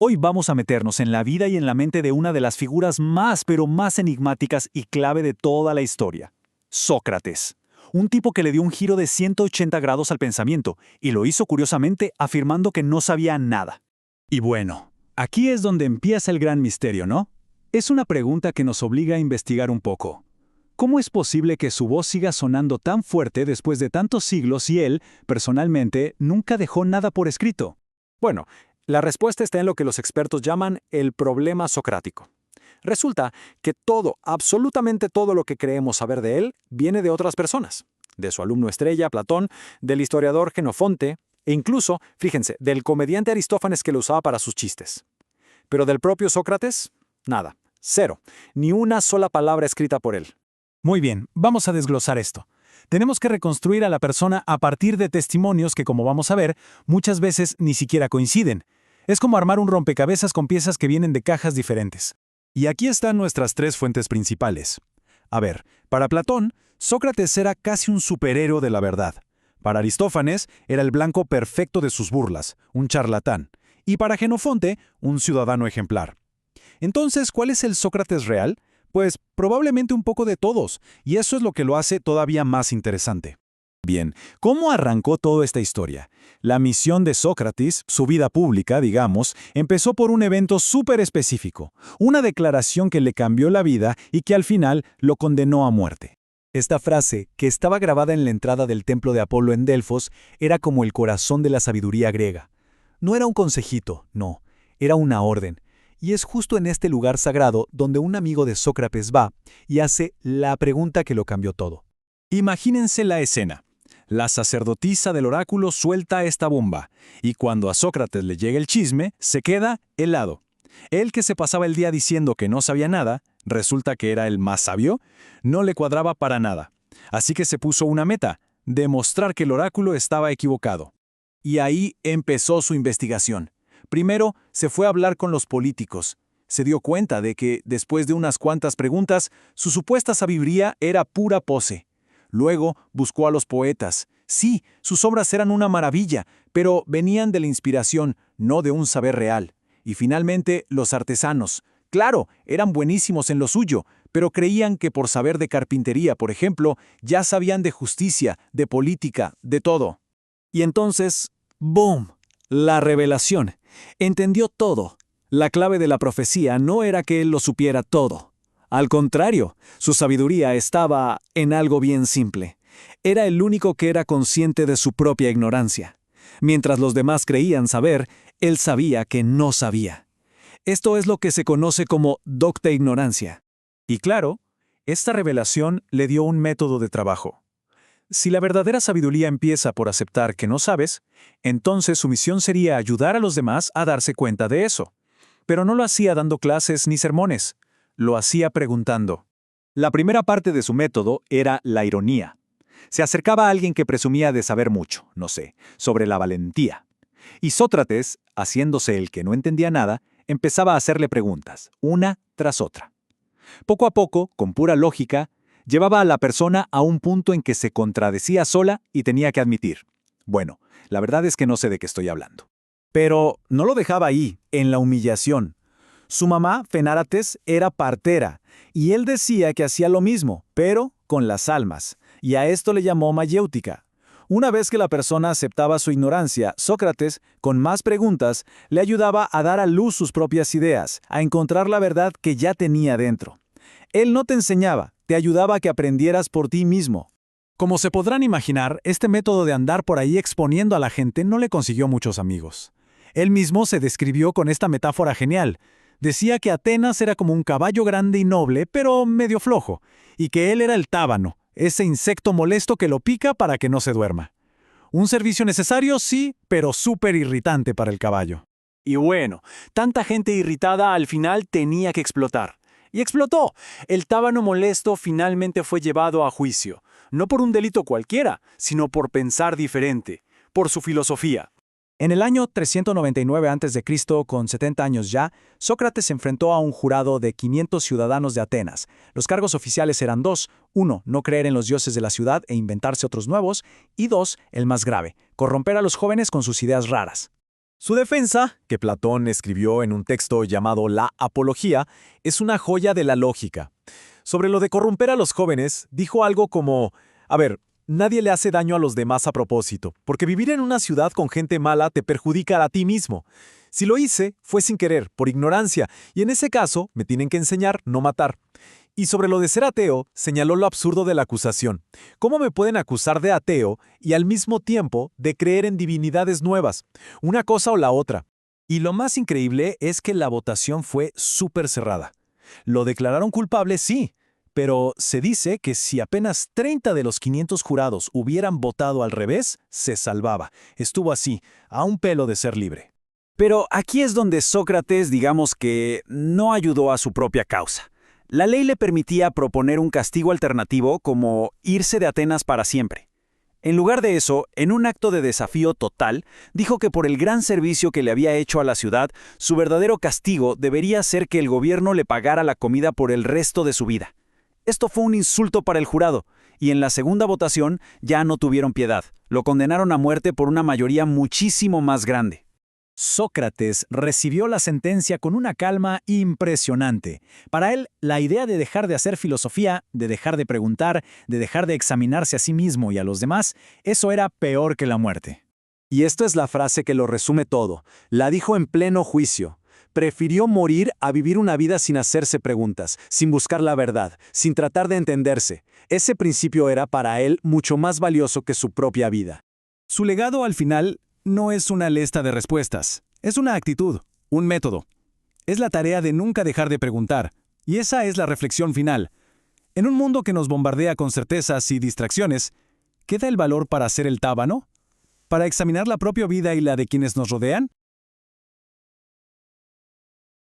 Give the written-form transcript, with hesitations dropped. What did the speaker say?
Hoy vamos a meternos en la vida y en la mente de una de las figuras más pero más enigmáticas y clave de toda la historia. Sócrates. Un tipo que le dio un giro de 180 grados al pensamiento, y lo hizo curiosamente afirmando que no sabía nada. Y bueno, aquí es donde empieza el gran misterio, ¿no? Es una pregunta que nos obliga a investigar un poco. ¿Cómo es posible que su voz siga sonando tan fuerte después de tantos siglos y él, personalmente, nunca dejó nada por escrito? Bueno, la respuesta está en lo que los expertos llaman el problema socrático. Resulta que todo, absolutamente todo lo que creemos saber de él, viene de otras personas. De su alumno estrella, Platón, del historiador Jenofonte, e incluso, fíjense, del comediante Aristófanes que lo usaba para sus chistes. Pero del propio Sócrates, nada, cero, ni una sola palabra escrita por él. Muy bien, vamos a desglosar esto. Tenemos que reconstruir a la persona a partir de testimonios que, como vamos a ver, muchas veces ni siquiera coinciden. Es como armar un rompecabezas con piezas que vienen de cajas diferentes. Y aquí están nuestras tres fuentes principales. A ver, para Platón, Sócrates era casi un superhéroe de la verdad. Para Aristófanes, era el blanco perfecto de sus burlas, un charlatán. Y para Jenofonte, un ciudadano ejemplar. Entonces, ¿cuál es el Sócrates real? Pues probablemente un poco de todos, y eso es lo que lo hace todavía más interesante. Bien, ¿cómo arrancó toda esta historia? La misión de Sócrates, su vida pública, digamos, empezó por un evento súper específico, una declaración que le cambió la vida y que al final lo condenó a muerte. Esta frase, que estaba grabada en la entrada del templo de Apolo en Delfos, era como el corazón de la sabiduría griega. No era un consejito, no, era una orden. Y es justo en este lugar sagrado donde un amigo de Sócrates va y hace la pregunta que lo cambió todo. Imagínense la escena. La sacerdotisa del oráculo suelta esta bomba, y cuando a Sócrates le llega el chisme, se queda helado. Él, que se pasaba el día diciendo que no sabía nada, resulta que era el más sabio, no le cuadraba para nada. Así que se puso una meta: demostrar que el oráculo estaba equivocado. Y ahí empezó su investigación. Primero, se fue a hablar con los políticos. Se dio cuenta de que, después de unas cuantas preguntas, su supuesta sabiduría era pura pose. Luego buscó a los poetas. Sí, sus obras eran una maravilla, pero venían de la inspiración, no de un saber real. Y finalmente, los artesanos. Claro, eran buenísimos en lo suyo, pero creían que por saber de carpintería, por ejemplo, ya sabían de justicia, de política, de todo. Y entonces, ¡boom! La revelación. Entendió todo. La clave de la profecía no era que él lo supiera todo. Al contrario, su sabiduría estaba en algo bien simple. Era el único que era consciente de su propia ignorancia. Mientras los demás creían saber, él sabía que no sabía. Esto es lo que se conoce como docta ignorancia. Y claro, esta revelación le dio un método de trabajo. Si la verdadera sabiduría empieza por aceptar que no sabes, entonces su misión sería ayudar a los demás a darse cuenta de eso. Pero no lo hacía dando clases ni sermones. Lo hacía preguntando. La primera parte de su método era la ironía. Se acercaba a alguien que presumía de saber mucho, no sé, sobre la valentía. Y Sócrates, haciéndose el que no entendía nada, empezaba a hacerle preguntas, una tras otra. Poco a poco, con pura lógica, llevaba a la persona a un punto en que se contradecía sola y tenía que admitir: bueno, la verdad es que no sé de qué estoy hablando. Pero no lo dejaba ahí, en la humillación. Su mamá, Fenárates, era partera, y él decía que hacía lo mismo, pero con las almas, y a esto le llamó mayéutica. Una vez que la persona aceptaba su ignorancia, Sócrates, con más preguntas, le ayudaba a dar a luz sus propias ideas, a encontrar la verdad que ya tenía dentro. Él no te enseñaba, te ayudaba a que aprendieras por ti mismo. Como se podrán imaginar, este método de andar por ahí exponiendo a la gente no le consiguió muchos amigos. Él mismo se describió con esta metáfora genial. Decía que Atenas era como un caballo grande y noble, pero medio flojo, y que él era el tábano, ese insecto molesto que lo pica para que no se duerma. Un servicio necesario, sí, pero súper irritante para el caballo. Y bueno, tanta gente irritada al final tenía que explotar. Y explotó. El tábano molesto finalmente fue llevado a juicio, no por un delito cualquiera, sino por pensar diferente, por su filosofía. En el año 399 a.C., con 70 años ya, Sócrates se enfrentó a un jurado de 500 ciudadanos de Atenas. Los cargos oficiales eran dos: uno, no creer en los dioses de la ciudad e inventarse otros nuevos, y dos, el más grave, corromper a los jóvenes con sus ideas raras. Su defensa, que Platón escribió en un texto llamado La Apología, es una joya de la lógica. Sobre lo de corromper a los jóvenes, dijo algo como, a ver, nadie le hace daño a los demás a propósito, porque vivir en una ciudad con gente mala te perjudica a ti mismo. Si lo hice, fue sin querer, por ignorancia, y en ese caso me tienen que enseñar no matar. Y sobre lo de ser ateo, señaló lo absurdo de la acusación. ¿Cómo me pueden acusar de ateo y al mismo tiempo de creer en divinidades nuevas? Una cosa o la otra. Y lo más increíble es que la votación fue súper cerrada. Lo declararon culpable, sí, pero se dice que si apenas 30 de los 500 jurados hubieran votado al revés, se salvaba. Estuvo así, a un pelo de ser libre. Pero aquí es donde Sócrates, digamos que, no ayudó a su propia causa. La ley le permitía proponer un castigo alternativo como irse de Atenas para siempre. En lugar de eso, en un acto de desafío total, dijo que por el gran servicio que le había hecho a la ciudad, su verdadero castigo debería ser que el gobierno le pagara la comida por el resto de su vida. Esto fue un insulto para el jurado, y en la segunda votación ya no tuvieron piedad. Lo condenaron a muerte por una mayoría muchísimo más grande. Sócrates recibió la sentencia con una calma impresionante. Para él, la idea de dejar de hacer filosofía, de dejar de preguntar, de dejar de examinarse a sí mismo y a los demás, eso era peor que la muerte. Y esta es la frase que lo resume todo. La dijo en pleno juicio. Prefirió morir a vivir una vida sin hacerse preguntas, sin buscar la verdad, sin tratar de entenderse. Ese principio era para él mucho más valioso que su propia vida. Su legado al final no es una lista de respuestas, es una actitud, un método. Es la tarea de nunca dejar de preguntar, y esa es la reflexión final. En un mundo que nos bombardea con certezas y distracciones, ¿queda el valor para hacer el tábano? ¿Para examinar la propia vida y la de quienes nos rodean?